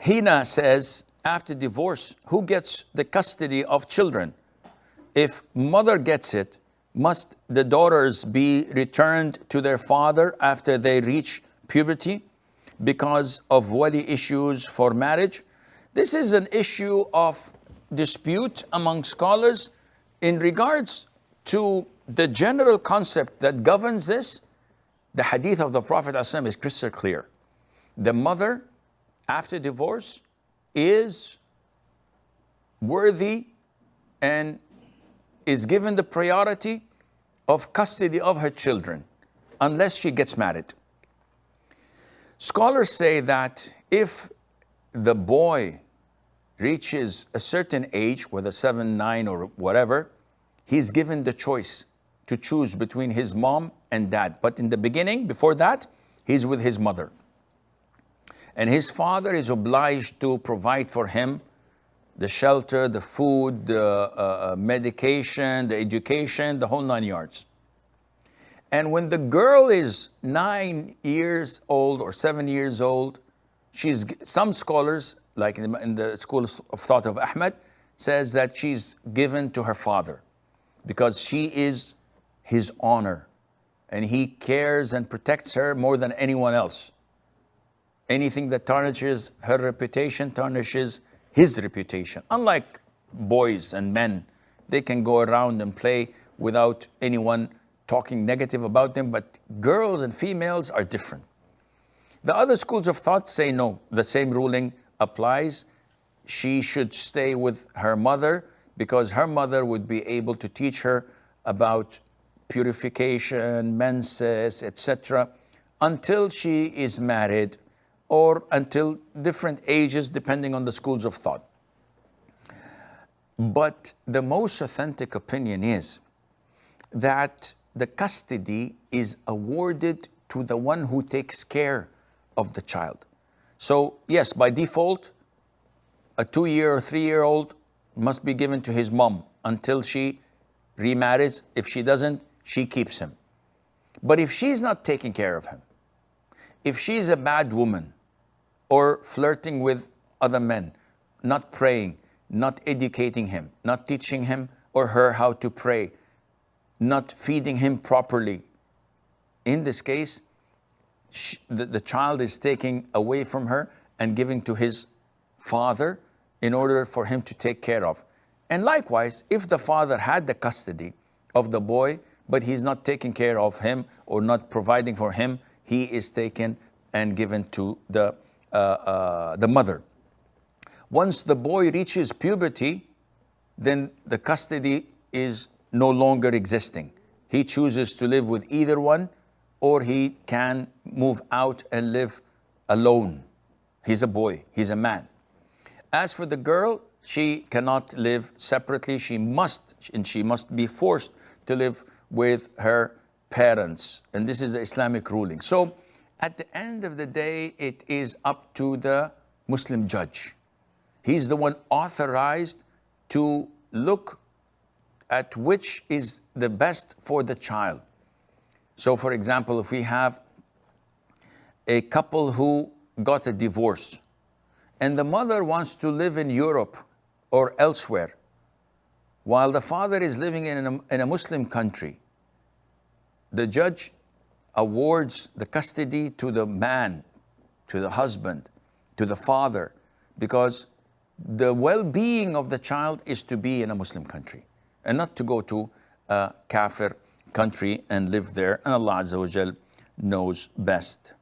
Hina says, after divorce, who gets the custody of children? If mother gets it, must the daughters be returned to their father after they reach puberty because of wali issues for marriage? This is an issue of dispute among scholars. In regards to the general concept that governs this, the hadith of the Prophet ﷺ is crystal clear. The mother, after divorce, is worthy and is given the priority of custody of her children unless she gets married. Scholars say that if the boy reaches a certain age, whether 7, 9 or whatever, he's given the choice to choose between his mom and dad. But in the beginning, before that, he's with his mother. And his father is obliged to provide for him the shelter, the food, the medication, the education, the whole 9 yards. And when the girl is 9 years old or 7 years old, some scholars, like in the school of thought of Ahmed, says that she's given to her father because she is his honor and he cares and protects her more than anyone else. Anything that tarnishes her reputation tarnishes his reputation. Unlike boys and men, they can go around and play without anyone talking negative about them, but girls and females are different. The other schools of thought say no, the same ruling applies. She should stay with her mother because her mother would be able to teach her about purification, menses, etc., until she is married or until different ages, depending on the schools of thought. But the most authentic opinion is that the custody is awarded to the one who takes care of the child. So yes, by default, a 2-year or 3-year-old must be given to his mom until she remarries. If she doesn't, she keeps him. But if she's not taking care of him, if she's a bad woman or flirting with other men, not praying, not educating him, not teaching him or her how to pray, not feeding him properly, in this case, the child is taken away from her and given to his father in order for him to take care of. And likewise, if the father had the custody of the boy, but he's not taking care of him or not providing for him, he is taken and given to the mother. Once the boy reaches puberty, then the custody is no longer existing. He chooses to live with either one, or he can move out and live alone. He's a boy, he's a man. As for the girl, she cannot live separately. She must be forced to live with her parents. And this is the Islamic ruling. So at the end of the day, it is up to the Muslim judge. He's the one authorized to look at which is the best for the child. So for example, if we have a couple who got a divorce and the mother wants to live in Europe or elsewhere, while the father is living in a Muslim country, the judge awards the custody to the man, to the husband, to the father, because the well-being of the child is to be in a Muslim country and not to go to a kafir country and live there. And Allah Azza wa Jal knows best.